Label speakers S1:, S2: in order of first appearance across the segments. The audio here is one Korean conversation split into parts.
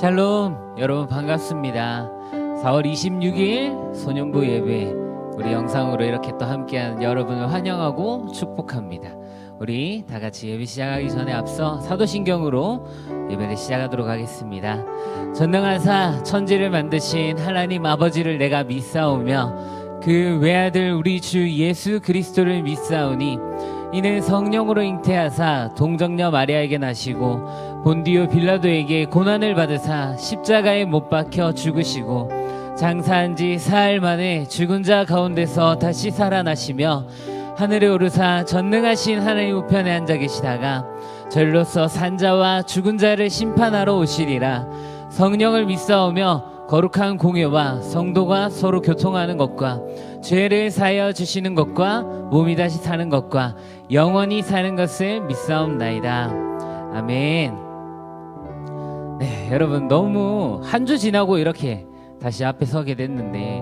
S1: 샬롬, 여러분 반갑습니다. 4월 26일 소년부 예배, 우리 영상으로 이렇게 또 함께하는 여러분을 환영하고 축복합니다. 우리 다 같이 예배 시작하기 전에 앞서 사도신경으로 예배를 시작하도록 하겠습니다. 전능하사 천지를 만드신 하나님 아버지를 내가 믿사오며 그 외아들 우리 주 예수 그리스도를 믿사오니 이는 성령으로 잉태하사 동정녀 마리아에게 나시고 본디오 빌라도에게 고난을 받으사 십자가에 못 박혀 죽으시고 장사한 지 사흘 만에 죽은 자 가운데서 다시 살아나시며 하늘에 오르사 전능하신 하나님 우편에 앉아 계시다가 저리로서 산자와 죽은 자를 심판하러 오시리라. 성령을 믿사오며 거룩한 공예와 성도가 서로 교통하는 것과 죄를 사하여 주시는 것과 몸이 다시 사는 것과 영원히 사는 것을 믿사옵나이다. 아멘. 네, 여러분 너무 한 주 지나고 이렇게 다시 앞에 서게 됐는데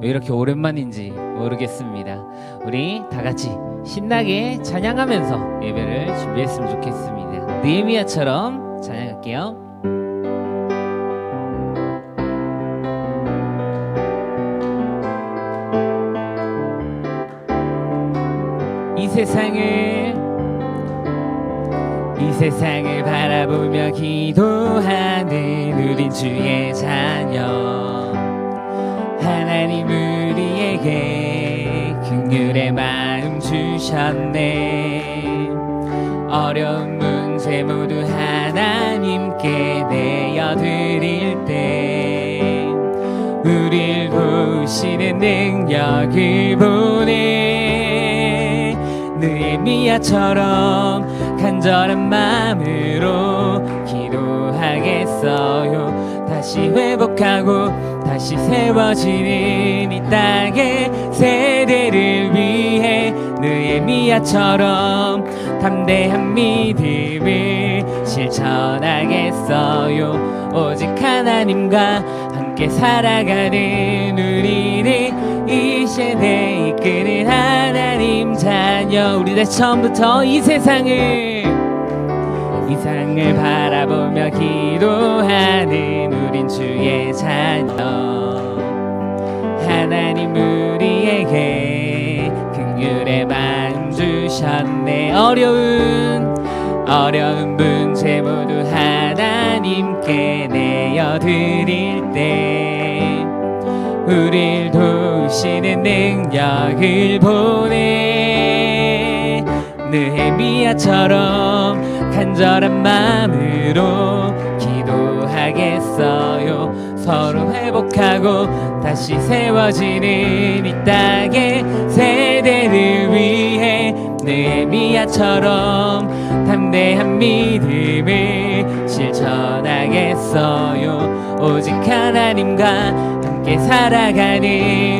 S1: 왜 이렇게 오랜만인지 모르겠습니다. 우리 다 같이 신나게 찬양하면서 예배를 준비했으면 좋겠습니다. 느헤미야처럼 찬양할게요. 이 세상을 바라보며 기도하는 우린 주의 자녀. 하나님 우리에게 긍휼의 마음 주셨네. 어려운 문제 모두 하나님께 내어드릴 때 우릴 도우시는 능력을 보내. 느헤미야처럼 간절한 마음으로 기도하겠어요. 다시 회복하고 다시 세워지는 이 땅의 세대를 위해 느헤미야처럼 담대한 믿음을 실천하겠어요. 오직 하나님과 함께 살아가는 우리는 이 세대에 이끄는 하나님 자녀. 우리 다시 처음부터 이 세상을 바라보며 기도하는 우린 주의 자녀. 하나님 우리에게 긍휼의 마음 주셨네. 어려운 문제 모두 하나님께 내어드릴 때 우릴 도우시는 능력을 보내. 느헤미야처럼 간절한 마음으로 기도하겠어요. 서로 회복하고 다시 세워지는 이 땅의 세대를 위해 느헤미야처럼 담대한 믿음을 실천하겠어요. 오직 하나님과 함께 살아가는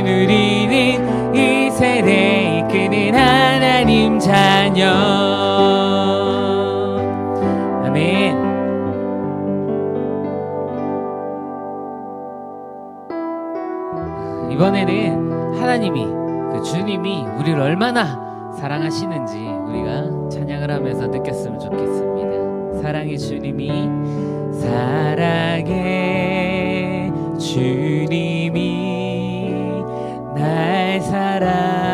S1: 우리는 이 세대에 이끄는 하나님 자녀. 아멘. 이번에는 하나님이 그 주님이 우리를 얼마나 사랑하시는지 우리가 찬양을 하면서 느꼈으면 좋겠습니다. 사랑의 주님이 사랑의 주님이 날 사랑하시네.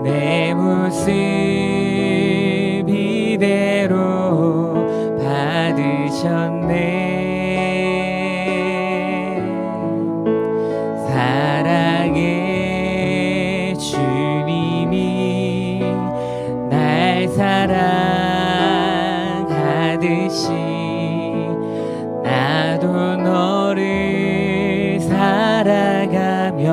S1: 내 모습 이대로 받으셨네. 사랑의 주님이 날 사랑하듯이 나도 너를 살아가며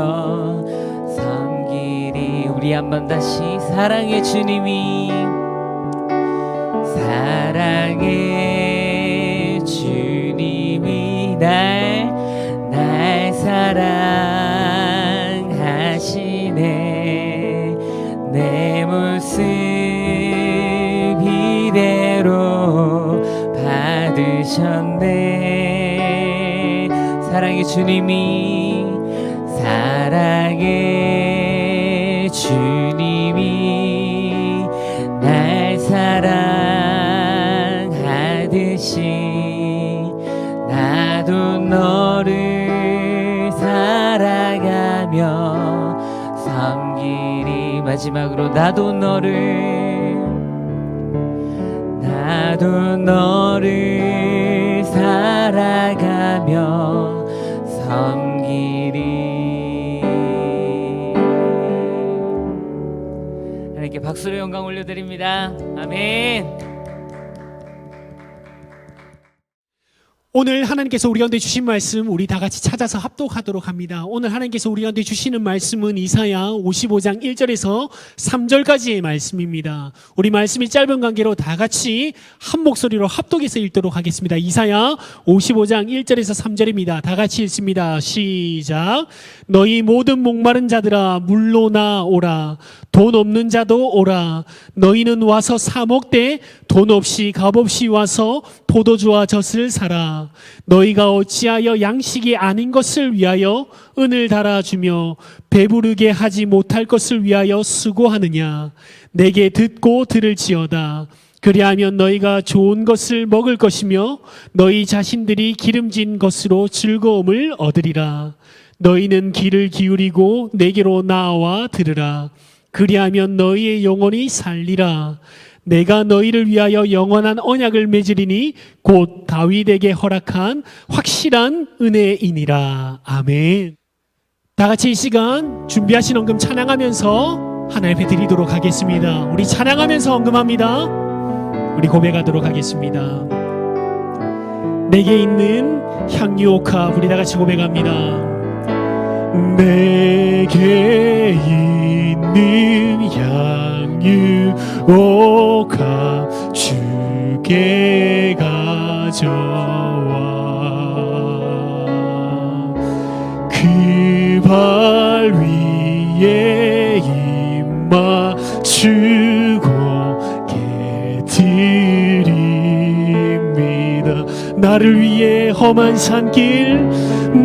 S1: 섬기리. 우리 한번 다시 사랑의 주님이 사랑의 주님이 날 사랑하시네. 내 모습 이대로 받으셨네. 사랑의 주님이 주님이 날 사랑하시네. 나도 너를 살아가며 섬기리. 마지막으로 나도 너를 살아가며 섬기리. 하나님께 박수로 영광 올려드립니다. 아멘.
S2: 오늘 하나님께서 우리 가운데 주신 말씀 우리 다 같이 찾아서 합독하도록 합니다. 오늘 하나님께서 우리 가운데 주시는 말씀은 이사야 55장 1절에서 3절까지의 말씀입니다. 우리 말씀이 짧은 관계로 다 같이 한 목소리로 합독해서 읽도록 하겠습니다. 이사야 55장 1절에서 3절입니다. 다 같이 읽습니다. 시작. 너희 모든 목마른 자들아 물로 나오라. 돈 없는 자도 오라. 너희는 와서 사 먹되 돈 없이 값없이 와서 포도주와 젖을 사라. 너희가 어찌하여 양식이 아닌 것을 위하여 은을 달아주며 배부르게 하지 못할 것을 위하여 수고하느냐. 내게 듣고 들을지어다. 그리하면 너희가 좋은 것을 먹을 것이며 너희 자신들이 기름진 것으로 즐거움을 얻으리라. 너희는 귀를 기울이고 내게로 나와 들으라. 그리하면 너희의 영혼이 살리라. 내가 너희를 위하여 영원한 언약을 맺으리니 곧 다윗에게 허락한 확실한 은혜이니라. 아멘. 다 같이 이 시간 준비하신 헌금 찬양하면서 하나님 앞에 드리도록 하겠습니다. 우리 찬양하면서 헌금합니다. 우리 고백하도록 하겠습니다. 내게 있는 향유옥합 우리 다 같이 고백합니다. 내게 있는 향유옥합 주께 가져와. 그 발 위에 입 맞추고 드립니다. 나를 위해 험한 산길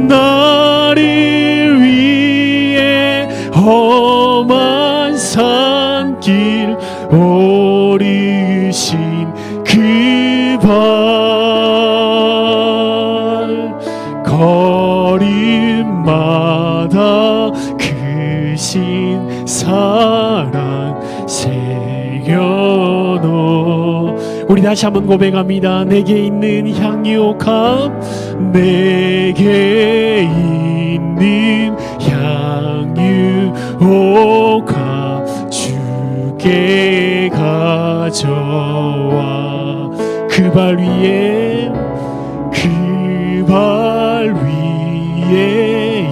S2: 나를 위해 험한 산길 오르신 그 발 걸음마다 크신 사랑 새겨놓. 우리 다시 한번 고백합니다. 내게 있는 향유옥합 내게 있는 향유옥합 주께 가져와. 그 발 위에 입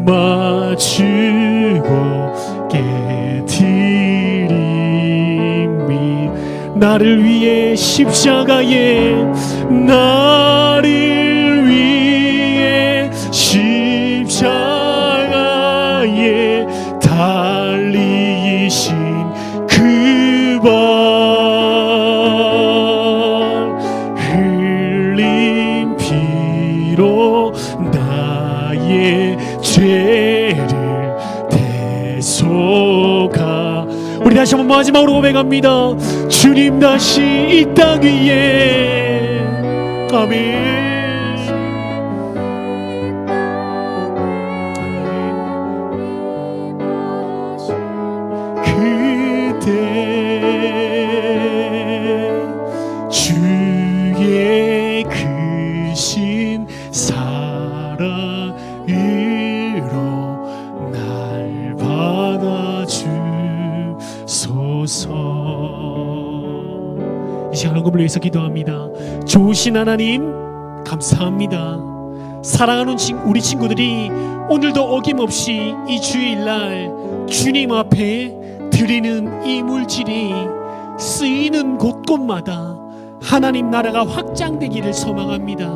S2: 맞추고 깨드림이. 나를 위해 십자가에 나를 위해 십자가에 달리신 그 발 흘린 피로 나의 죄를 대속하. 우리 다시 한번 마지막으로 고백합니다. 주님 다시 이 땅 위에. 아멘. 주의 크신 사랑으로 날 받아주소서. 이 시간 헌금을 위해서 기도합니다. 좋으신 하나님 감사합니다. 사랑하는 우리 친구들이 오늘도 어김없이 이 주일날 주님 앞에 드리는 이 물질이 쓰이는 곳곳마다 하나님 나라가 확장되기를 소망합니다.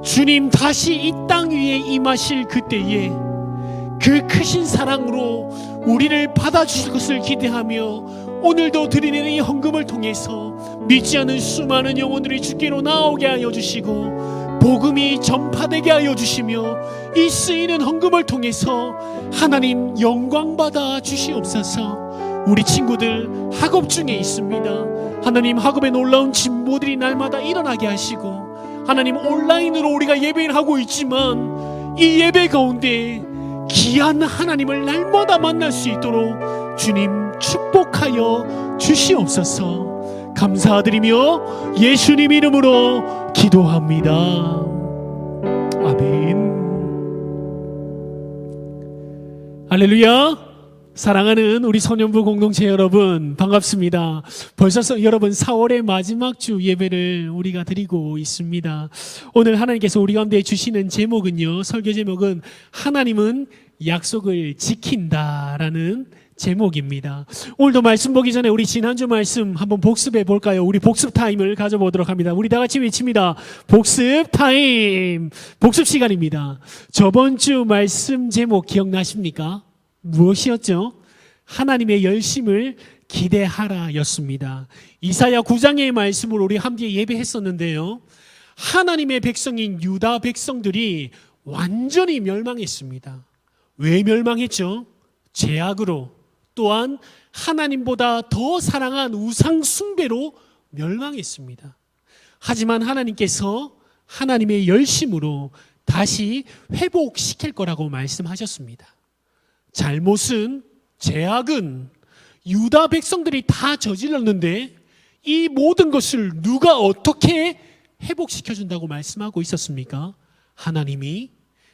S2: 주님 다시 이 땅 위에 임하실 그때에 그 크신 사랑으로 우리를 받아주실 것을 기대하며 오늘도 드리는 이 헌금을 통해서 믿지 않은 수많은 영혼들이 주께로 나오게 하여 주시고 복음이 전파되게 하여 주시며 이 쓰이는 헌금을 통해서 하나님 영광 받아 주시옵소서. 우리 친구들 학업 중에 있습니다. 하나님 학업에 놀라운 진보들이 날마다 일어나게 하시고 하나님, 온라인으로 우리가 예배를 하고 있지만 이 예배 가운데 귀한 하나님을 날마다 만날 수 있도록 주님 축복하여 주시옵소서. 감사드리며 예수님 이름으로 기도합니다. 아멘. 할렐루야. 사랑하는 우리 소년부 공동체 여러분, 반갑습니다. 벌써 여러분 4월의 마지막 주 예배를 우리가 드리고 있습니다. 오늘 하나님께서 우리 가운데 주시는 제목은요, 설교 제목은 하나님은 약속을 지킨다라는 제목입니다. 오늘도 말씀 보기 전에 우리 지난주 말씀 한번 복습해 볼까요? 우리 복습 타임을 가져보도록 합니다. 우리 다 같이 외칩니다. 복습 타임. 복습 시간입니다. 저번 주 말씀 제목 기억나십니까? 무엇이었죠? 하나님의 열심을 기대하라 였습니다. 이사야 9장의 말씀을 우리 함께 예배했었는데요, 하나님의 백성인 유다 백성들이 완전히 멸망했습니다. 왜 멸망했죠? 죄악으로, 또한 하나님보다 더 사랑한 우상 숭배로 멸망했습니다. 하지만 하나님께서 하나님의 열심으로 다시 회복시킬 거라고 말씀하셨습니다. 잘못은, 죄악은 유다 백성들이 다 저질렀는데 이 모든 것을 누가 어떻게 회복시켜준다고 말씀하고 있었습니까? 하나님이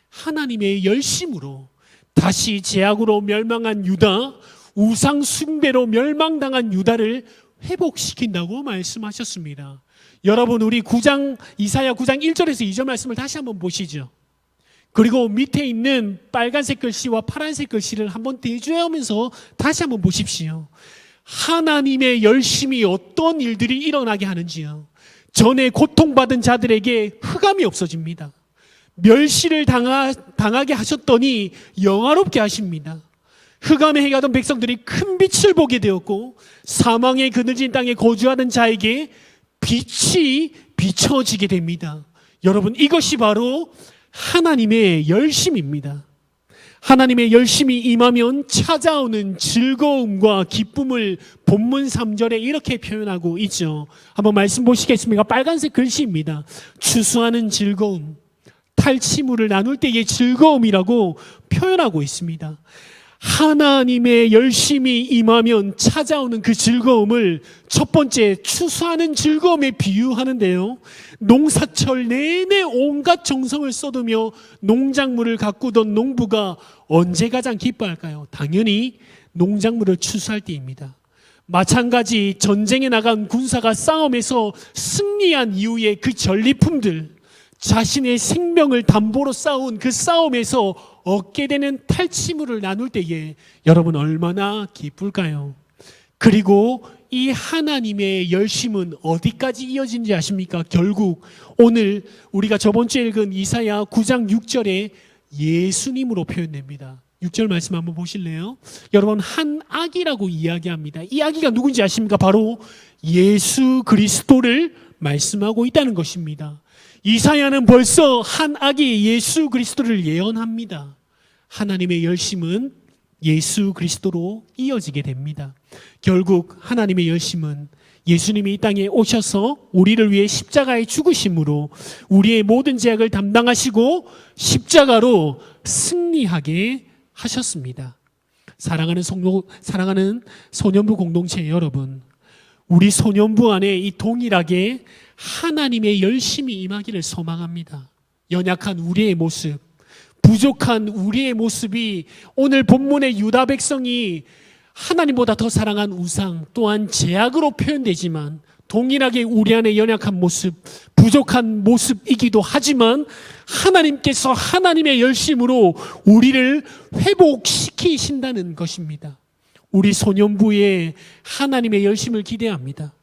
S2: 하나님의 열심으로 다시 죄악으로 멸망한 유다, 우상 숭배로 멸망당한 유다를 회복시킨다고 말씀하셨습니다. 여러분, 우리 이사야 9장 1절에서 2절 말씀을 다시 한번 보시죠. 그리고 밑에 있는 빨간색 글씨와 파란색 글씨를 한번 대조하면서 다시 한번 보십시오. 하나님의 열심이 어떤 일들이 일어나게 하는지요. 전에 고통받은 자들에게 흑암이 없어집니다. 멸시를 당하게 하셨더니 영화롭게 하십니다. 흑암에 행하던 백성들이 큰 빛을 보게 되었고, 사망의 그늘진 땅에 거주하던 자에게 빛이 비춰지게 됩니다. 여러분, 이것이 바로 하나님의 열심입니다. 하나님의 열심이 임하면 찾아오는 즐거움과 기쁨을 본문 3절에 이렇게 표현하고 있죠. 한번 말씀 보시겠습니까? 빨간색 글씨입니다. 추수하는 즐거움, 탈취물을 나눌 때의 즐거움이라고 표현하고 있습니다. 하나님의 열심이 임하면 찾아오는 그 즐거움을 첫 번째 추수하는 즐거움에 비유하는데요, 농사철 내내 온갖 정성을 쏟으며 농작물을 가꾸던 농부가 언제 가장 기뻐할까요? 당연히 농작물을 추수할 때입니다. 마찬가지 전쟁에 나간 군사가 싸움에서 승리한 이후에 그 전리품들, 자신의 생명을 담보로 싸운 그 싸움에서 얻게 되는 탈취물을 나눌 때에 여러분 얼마나 기쁠까요? 그리고 이 하나님의 열심은 어디까지 이어진지 아십니까? 결국 오늘 우리가 저번 주에 읽은 이사야 9장 6절에 예수님으로 표현됩니다. 6절 말씀 한번 보실래요? 여러분, 한 아기라고 이야기합니다. 이 아기가 누군지 아십니까? 바로 예수 그리스도를 말씀하고 있다는 것입니다. 이사야는 벌써 한 아기 예수 그리스도를 예언합니다. 하나님의 열심은 예수 그리스도로 이어지게 됩니다. 결국 하나님의 열심은 예수님이 이 땅에 오셔서 우리를 위해 십자가에 죽으심으로 우리의 모든 죄악을 담당하시고 십자가로 승리하게 하셨습니다. 사랑하는 소년부 공동체 여러분, 우리 소년부 안에 이 동일하게 하나님의 열심이 임하기를 소망합니다. 연약한 우리의 모습, 부족한 우리의 모습이 오늘 본문의 유다 백성이 하나님보다 더 사랑한 우상 또한 죄악으로 표현되지만, 동일하게 우리 안에 연약한 모습, 부족한 모습이기도 하지만 하나님께서 하나님의 열심으로 우리를 회복시키신다는 것입니다. 우리 소년부에 하나님의 열심을 기대합니다.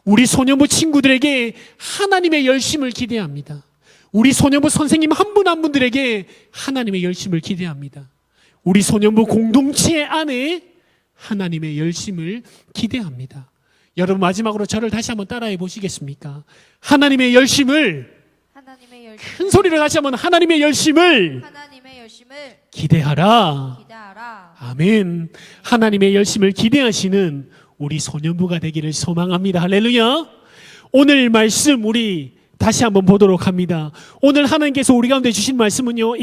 S2: 우리 소년부 친구들에게 하나님의 열심을 기대합니다. 우리 소년부 선생님 한 분 한 분들에게 하나님의 열심을 기대합니다. 우리 소년부 공동체 안에 하나님의 열심을 기대합니다. 여러분, 마지막으로 저를 다시 한번 따라해 보시겠습니까? 하나님의 열심을, 큰 소리로 다시 한번 하나님의 열심을 기대하라. 아멘. 하나님의 열심을 기대하시는 우리 소년부가 되기를 소망합니다. 할렐루야. 오늘 말씀 우리 다시 한번 보도록 합니다. 오늘 하나님께서 우리 가운데 주신 말씀은요,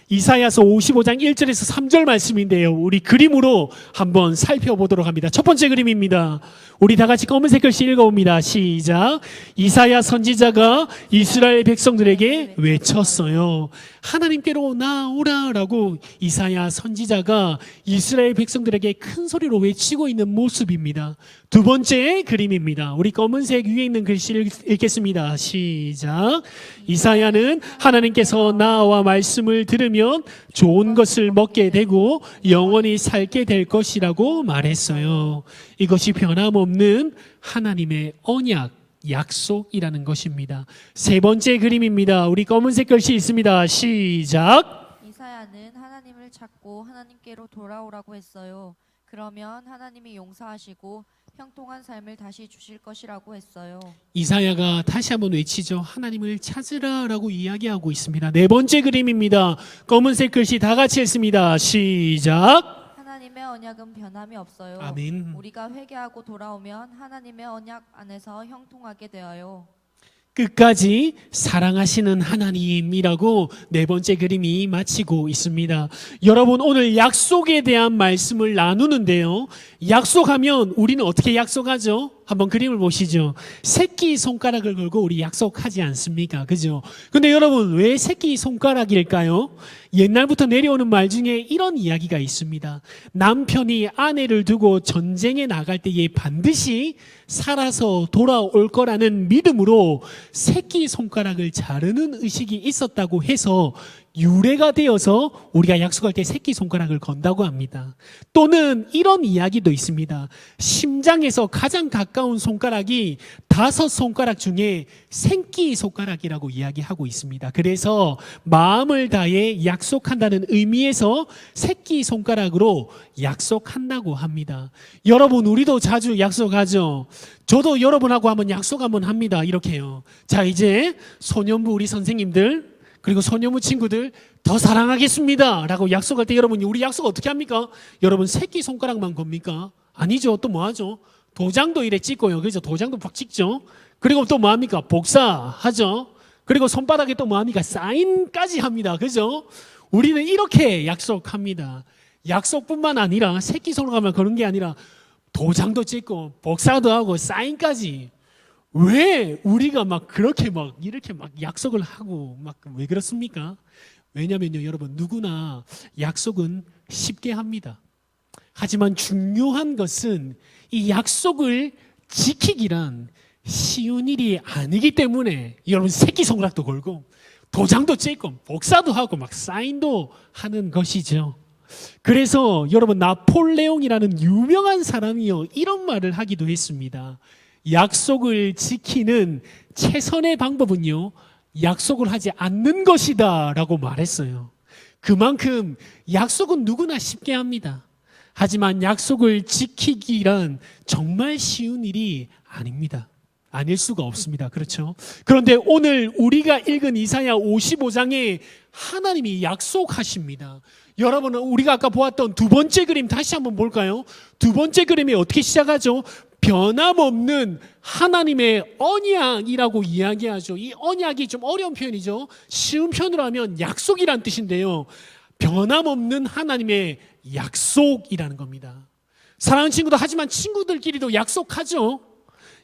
S2: 이사야서 55장 1절에서 3절 말씀인데요. 우리 그림으로 한번 살펴보도록 합니다. 첫 번째 그림입니다. 우리 다 같이 검은색 글씨 읽어봅니다. 시작. 이사야 선지자가 이스라엘 백성들에게 외쳤어요. 하나님께로 나오라라고 이사야 선지자가 이스라엘 백성들에게 큰 소리로 외치고 있는 모습입니다. 두 번째 그림입니다. 우리 검은색 위에 있는 글씨를 읽겠습니다. 시작. 이사야는 하나님께서 나와 말씀을 들으면 좋은 것을 먹게 되고 영원히 살게 될 것이라고 말했어요. 이것이 변함없는 하나님의 언약, 약속이라는 것입니다. 세 번째 그림입니다. 우리 검은색 글씨 있습니다. 시작.
S3: 이사야는 하나님을 찾고 하나님께로 돌아오라고 했어요. 그러면 하나님이 용서하시고 형통한 삶을 다시 주실 것이라고 했어요.
S2: 이사야가 다시 한번 외치죠. 하나님을 찾으라라고 이야기하고 있습니다. 네 번째 그림입니다. 검은색 글씨 다 같이 했습니다. 시작.
S3: 하나님의 언약은 변함이 없어요.
S2: 아멘.
S3: 우리가 회개하고 돌아오면 하나님의 언약 안에서 형통하게 되어요.
S2: 끝까지 사랑하시는 하나님이라고 네 번째 그림이 마치고 있습니다. 여러분, 오늘 약속에 대한 말씀을 나누는데요. 약속하면 우리는 어떻게 약속하죠? 한번 그림을 보시죠. 새끼 손가락을 걸고 우리 약속하지 않습니까? 그죠? 근데 여러분, 왜 새끼 손가락일까요? 옛날부터 내려오는 말 중에 이런 이야기가 있습니다. 남편이 아내를 두고 전쟁에 나갈 때에 반드시 살아서 돌아올 거라는 믿음으로 새끼 손가락을 자르는 의식이 있었다고 해서 유래가 되어서 우리가 약속할 때 새끼 손가락을 건다고 합니다. 또는 이런 이야기도 있습니다. 심장에서 가장 가까운 손가락이 5손가락 중에 새끼 손가락이라고 이야기하고 있습니다. 그래서 마음을 다해 약속한다는 의미에서 새끼 손가락으로 약속한다고 합니다. 여러분, 우리도 자주 약속하죠. 저도 여러분하고 한번 약속 한번 합니다. 이렇게요. 자, 이제 소년부 우리 선생님들 그리고 소녀무 친구들 더 사랑하겠습니다 라고 약속할 때 여러분, 우리 약속 어떻게 합니까? 여러분, 새끼 손가락만 겁니까? 아니죠. 또 뭐 하죠? 도장도 이래 찍고요. 그죠? 도장도 팍 찍죠. 그리고 또 뭐 합니까? 복사하죠. 그리고 손바닥에 또 뭐 합니까? 사인까지 합니다. 그죠? 우리는 이렇게 약속합니다. 약속뿐만 아니라 새끼 손가락만 거는 게 아니라 도장도 찍고 복사도 하고 사인까지. 왜 우리가 막 그렇게 막 이렇게 막 약속을 하고 막 왜 그렇습니까? 왜냐면요, 여러분, 누구나 약속은 쉽게 합니다. 하지만 중요한 것은 이 약속을 지키기란 쉬운 일이 아니기 때문에 여러분, 새끼손가락도 걸고 도장도 찍고 복사도 하고 막 사인도 하는 것이죠. 그래서 여러분, 나폴레옹이라는 유명한 사람이요, 이런 말을 하기도 했습니다. 약속을 지키는 최선의 방법은요, 약속을 하지 않는 것이다 라고 말했어요. 그만큼 약속은 누구나 쉽게 합니다. 하지만 약속을 지키기란 정말 쉬운 일이 아닙니다. 아닐 수가 없습니다. 그렇죠? 그런데 오늘 우리가 읽은 이사야 55장에 하나님이 약속하십니다. 여러분은 우리가 아까 보았던 두 번째 그림 다시 한번 볼까요? 두 번째 그림이 어떻게 시작하죠? 변함없는 하나님의 언약이라고 이야기하죠. 이 언약이 좀 어려운 표현이죠. 쉬운 표현으로 하면 약속이란 뜻인데요. 변함없는 하나님의 약속이라는 겁니다. 사랑하는 친구들, 하지만 친구들끼리도 약속하죠.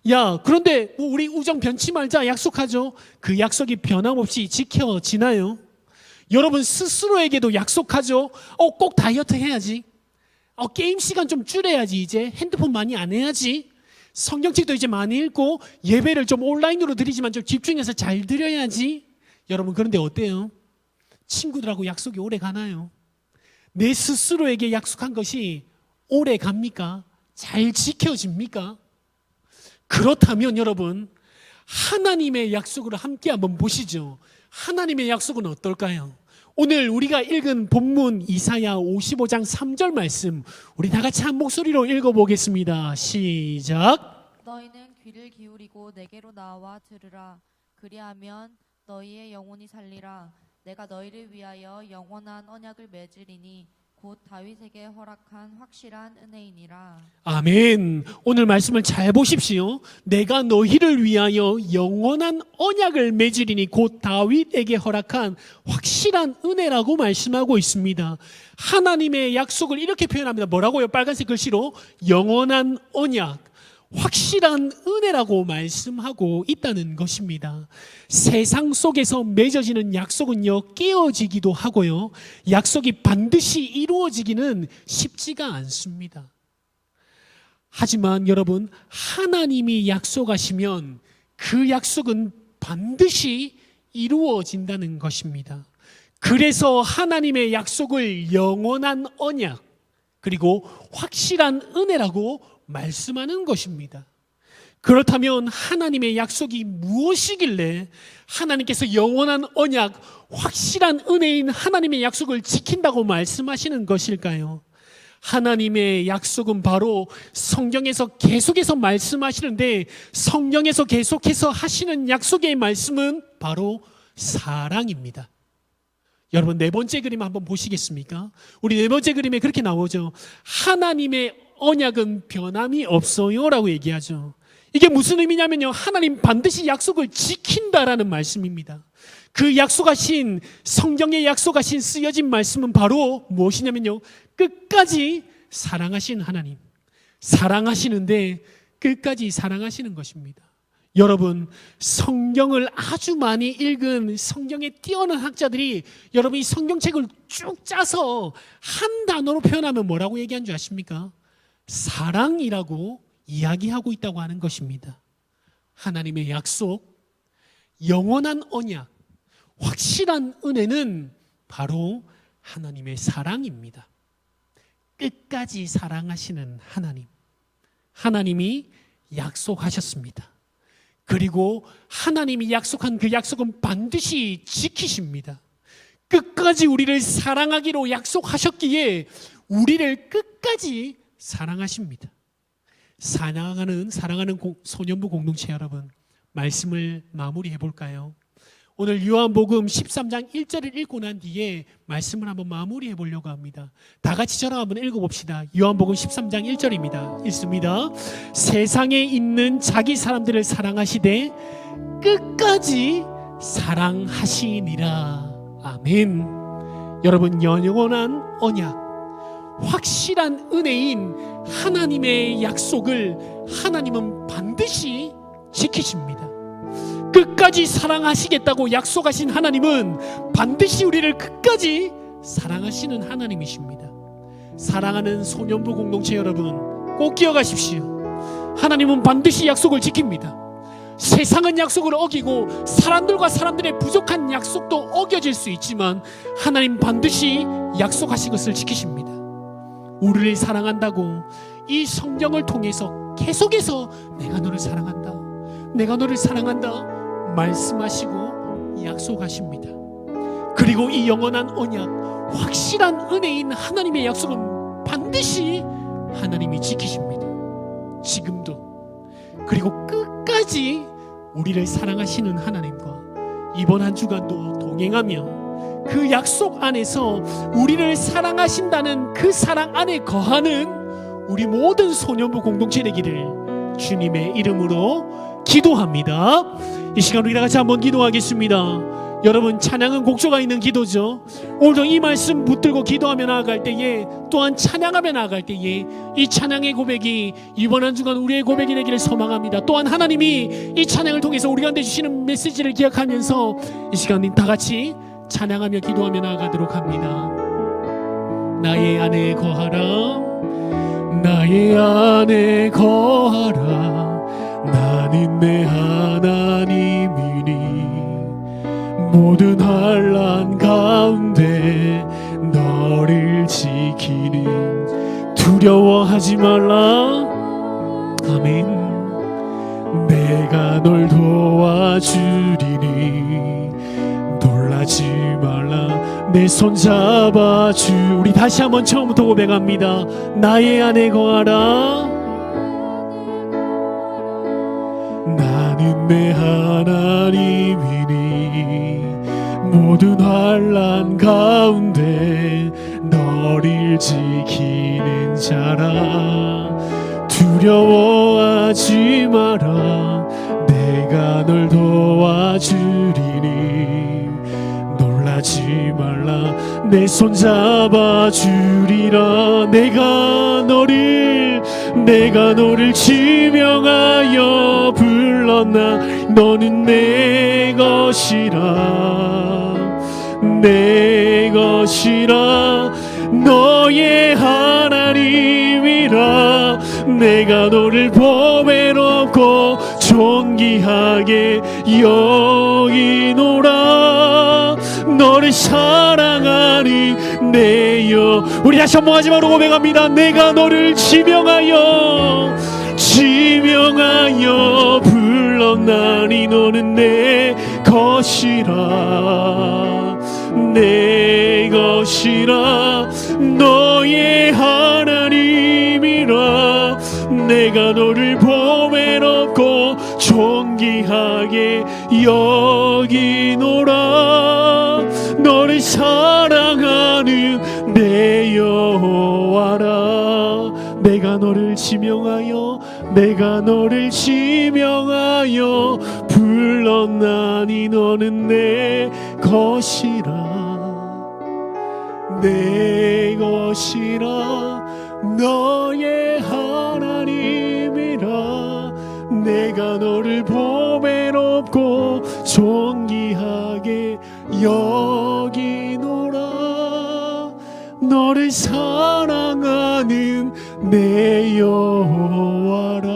S2: 야, 그런데 뭐 우리 우정 변치 말자 약속하죠. 그 약속이 변함없이 지켜지나요? 여러분 스스로에게도 약속하죠. 꼭 다이어트 해야지. 게임 시간 좀 줄여야지. 이제 핸드폰 많이 안 해야지. 성경책도 이제 많이 읽고 예배를 좀 온라인으로 드리지만 좀 집중해서 잘 드려야지. 여러분, 그런데 어때요? 친구들하고 약속이 오래 가나요? 내 스스로에게 약속한 것이 오래 갑니까? 잘 지켜집니까? 그렇다면 여러분, 하나님의 약속을 함께 한번 보시죠. 하나님의 약속은 어떨까요? 오늘 우리가 읽은 본문 이사야 55장 3절 말씀, 우리 다 같이 한 목소리로 읽어보겠습니다. 시작.
S3: 너희는 귀를 기울이고 내게로 나와 들으라. 그리하면 너희의 영혼이 살리라. 내가 너희를 위하여 영원한 언약을 맺으리니 곧 다윗에게 허락한 확실한 은혜이니라.
S2: 아멘. 오늘 말씀을 잘 보십시오. 내가 너희를 위하여 영원한 언약을 맺으리니 곧 다윗에게 허락한 확실한 은혜라고 말씀하고 있습니다. 하나님의 약속을 이렇게 표현합니다. 뭐라고요? 빨간색 글씨로 영원한 언약, 확실한 은혜라고 말씀하고 있다는 것입니다. 세상 속에서 맺어지는 약속은요, 깨어지기도 하고요, 약속이 반드시 이루어지기는 쉽지가 않습니다. 하지만 여러분, 하나님이 약속하시면 그 약속은 반드시 이루어진다는 것입니다. 그래서 하나님의 약속을 영원한 언약, 그리고 확실한 은혜라고 말씀하는 것입니다. 그렇다면 하나님의 약속이 무엇이길래 하나님께서 영원한 언약, 확실한 은혜인 하나님의 약속을 지킨다고 말씀하시는 것일까요? 하나님의 약속은 바로 성경에서 계속해서 말씀하시는데, 성경에서 계속해서 하시는 약속의 말씀은 바로 사랑입니다. 여러분, 네 번째 그림 한번 보시겠습니까? 우리 네 번째 그림에 그렇게 나오죠. 하나님의 언약은 변함이 없어요 라고 얘기하죠. 이게 무슨 의미냐면요, 하나님 반드시 약속을 지킨다라는 말씀입니다. 그 약속하신, 성경에 약속하신 쓰여진 말씀은 바로 무엇이냐면요, 끝까지 사랑하신 하나님, 사랑하시는데 끝까지 사랑하시는 것입니다. 여러분, 성경을 아주 많이 읽은 성경에 뛰어난 학자들이 여러분 이 성경책을 쭉 짜서 한 단어로 표현하면 뭐라고 얘기한 줄 아십니까? 사랑이라고 이야기하고 있다고 하는 것입니다. 하나님의 약속, 영원한 언약, 확실한 은혜는 바로 하나님의 사랑입니다. 끝까지 사랑하시는 하나님, 하나님이 약속하셨습니다. 그리고 하나님이 약속한 그 약속은 반드시 지키십니다. 끝까지 우리를 사랑하기로 약속하셨기에 우리를 끝까지 사랑하십니다. 사랑하는 소년부 공동체 여러분, 말씀을 마무리해 볼까요? 오늘 요한복음 13장 1절을 읽고 난 뒤에 말씀을 한번 마무리해 보려고 합니다. 다 같이 저랑 한번 읽어봅시다. 요한복음 13장 1절입니다. 읽습니다. 세상에 있는 자기 사람들을 사랑하시되 끝까지 사랑하시니라. 아멘. 여러분, 영원한 언약, 확실한 은혜인 하나님의 약속을 하나님은 반드시 지키십니다. 끝까지 사랑하시겠다고 약속하신 하나님은 반드시 우리를 끝까지 사랑하시는 하나님이십니다. 사랑하는 소년부 공동체 여러분, 꼭 기억하십시오. 하나님은 반드시 약속을 지킵니다. 세상은 약속을 어기고 사람들과 사람들의 부족한 약속도 어겨질 수 있지만 하나님 반드시 약속하신 것을 지키십니다. 우리를 사랑한다고 이 성경을 통해서 계속해서 내가 너를 사랑한다, 내가 너를 사랑한다 말씀하시고 약속하십니다. 그리고 이 영원한 언약, 확실한 은혜인 하나님의 약속은 반드시 하나님이 지키십니다. 지금도. 그리고 끝까지 우리를 사랑하시는 하나님과 이번 한 주간도 동행하며 그 약속 안에서 우리를 사랑하신다는 그 사랑 안에 거하는 우리 모든 소년부 공동체 되기를 주님의 이름으로 기도합니다. 이 시간 우리 다 같이 한번 기도하겠습니다. 여러분, 찬양은 곡조가 있는 기도죠. 오늘도 이 말씀 붙들고 기도하며 나아갈 때에, 또한 찬양하며 나아갈 때에 이 찬양의 고백이 이번 한 주간 우리의 고백이 되기를 소망합니다. 또한 하나님이 이 찬양을 통해서 우리 가운데 주시는 메시지를 기억하면서 이 시간 다 같이 찬양하며 기도하며 나아가도록 합니다. 나의 안에 거하라, 나의 안에 거하라, 나는 내 하나님이니 모든 환난 가운데 너를 지키는 두려워하지 말라. 아멘. 내가 널 도와주리니 놀라지 말라. 내 손 잡아주. 우리 다시 한번 처음부터 고백합니다. 나의 안에 거하라, 나는 내 하나님이니 모든 환난 가운데 너를 지키는 자라. 두려워하지 마라. 내가 널 도와주리니. 놀라지 말라. 내 손 잡아주리라. 내가 너를 지명하여 불렀나. 너는 내 것이라. 내 것이라. 너의 하나님이라. 내가 너를 보배롭고 존귀하게 여기노라. 너를 사랑하는 내여. 우리 다시 한번 마지막으로 고백합니다. 내가 너를 지명하여 불렀나니. 너는 내 것이라. 내 것이라. 너의 하나님이라. 내가 너를 보배롭고 존귀하게 여기노라. 너를 사랑하는 내 여호와라. 내가 너를 지명하여 불렀나니. 너는 내 것이라. 내 것이라. 너의 하나님이라. 내가 너를 보배롭고 존귀하게 여기노라. 너를 사랑하는 내 여호와라.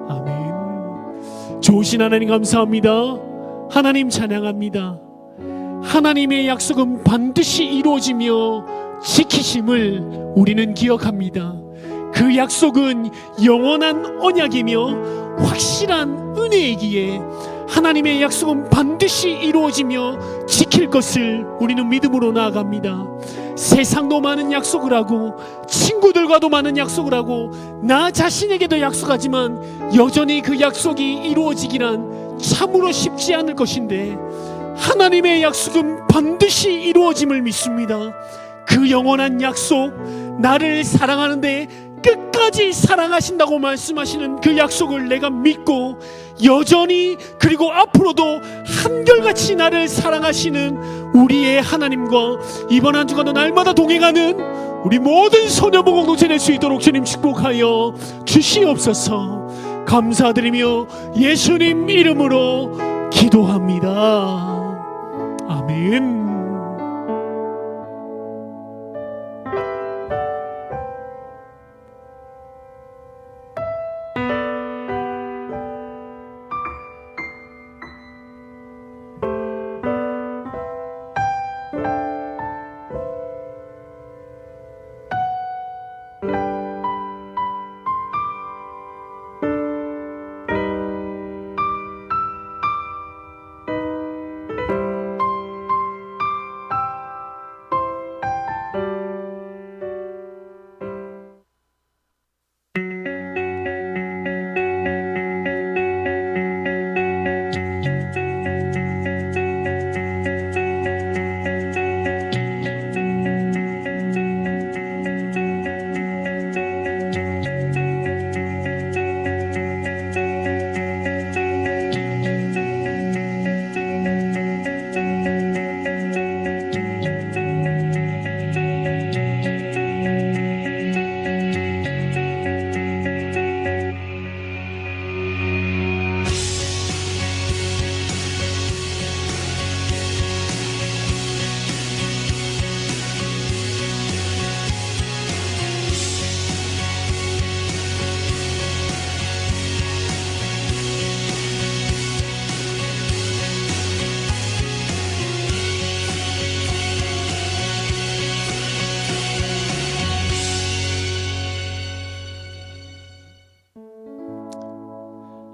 S2: 아멘. 좋으신 하나님 감사합니다. 하나님 찬양합니다. 하나님의 약속은 반드시 이루어지며 지키심을 우리는 기억합니다. 그 약속은 영원한 언약이며 확실한 은혜이기에 하나님의 약속은 반드시 이루어지며 지킬 것을 우리는 믿음으로 나아갑니다. 세상도 많은 약속을 하고 친구들과도 많은 약속을 하고 나 자신에게도 약속하지만 여전히 그 약속이 이루어지기란 참으로 쉽지 않을 것인데 하나님의 약속은 반드시 이루어짐을 믿습니다. 그 영원한 약속, 나를 사랑하는데 끝까지 사랑하신다고 말씀하시는 그 약속을 내가 믿고 여전히 그리고 앞으로도 한결같이 나를 사랑하시는 우리의 하나님과 이번 한 주간도 날마다 동행하는 우리 모든 소녀부 공동체 될 수 있도록 주님 축복하여 주시옵소서. 감사드리며 예수님 이름으로 기도합니다. 아멘.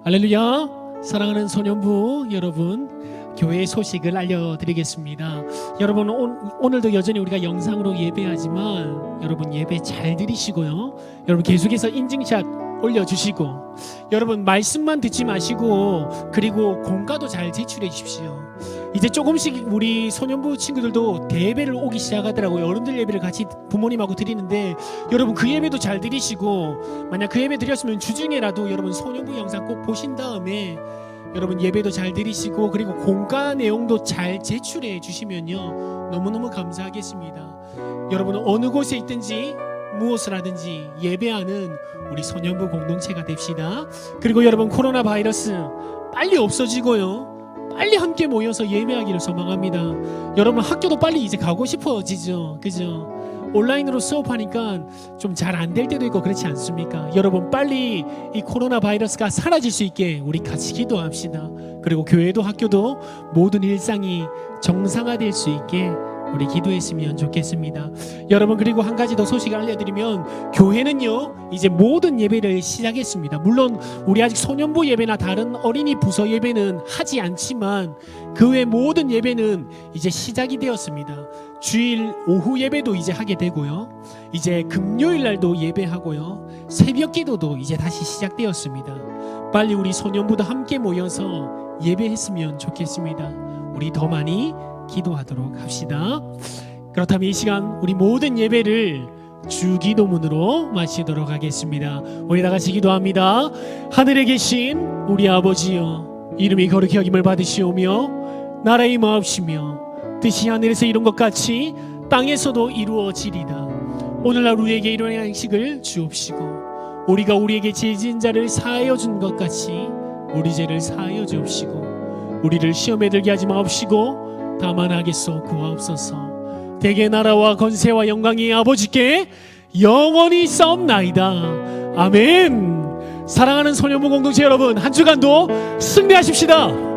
S2: 할렐루야. 사랑하는 소년부 여러분, 교회의 소식을 알려드리겠습니다. 여러분, 오늘도 여전히 우리가 영상으로 예배하지만 여러분 예배 잘 드리시고요. 여러분 계속해서 인증샷 올려주시고 여러분 말씀만 듣지 마시고 그리고 공과도 잘 제출해 주십시오. 이제 조금씩 우리 소년부 친구들도 대예배를 오기 시작하더라고요. 어른들 예배를 같이 부모님하고 드리는데 여러분 그 예배도 잘 드리시고 만약 그 예배 드렸으면 주중에라도 여러분 소년부 영상 꼭 보신 다음에 여러분 예배도 잘 드리시고 그리고 공과 내용도 잘 제출해 주시면요 너무너무 감사하겠습니다. 여러분 어느 곳에 있든지 무엇을 하든지 예배하는 우리 소년부 공동체가 됩시다. 그리고 여러분 코로나 바이러스 빨리 없어지고요 빨리 함께 모여서 예배하기를 소망합니다. 여러분 학교도 빨리 이제 가고 싶어지죠, 그죠? 온라인으로 수업하니까 좀 잘 안 될 때도 있고 그렇지 않습니까? 여러분 빨리 이 코로나 바이러스가 사라질 수 있게 우리 같이 기도합시다. 그리고 교회도 학교도 모든 일상이 정상화될 수 있게 우리 기도했으면 좋겠습니다. 여러분 그리고 한 가지 더 소식을 알려드리면 교회는요 이제 모든 예배를 시작했습니다. 물론 우리 아직 소년부 예배나 다른 어린이 부서 예배는 하지 않지만 그 외 모든 예배는 이제 시작이 되었습니다. 주일 오후 예배도 이제 하게 되고요 이제 금요일 날도 예배하고요 새벽 기도도 이제 다시 시작되었습니다. 빨리 우리 소년부도 함께 모여서 예배했으면 좋겠습니다. 우리 더 많이 기도하도록 합시다. 그렇다면 이 시간 우리 모든 예배를 주기도문으로 마치도록 하겠습니다. 우리 다 같이 기도합니다. 하늘에 계신 우리 아버지여 이름이 거룩히 여김을 받으시오며 나라의 마옵시며 뜻이 하늘에서 이룬 것 같이 땅에서도 이루어지리다. 오늘날 우리에게 일용할 양식을 주옵시고 우리가 우리에게 죄 지은 자를 사하여 준 것 같이 우리 죄를 사하여 주옵시고 우리를 시험에 들게 하지 마옵시고 다만 악에서 구하옵소서. 대개 나라와 권세와 영광이 아버지께 영원히 싸움나이다. 아멘. 사랑하는 소년부 공동체 여러분 한 주간도 승리하십시다.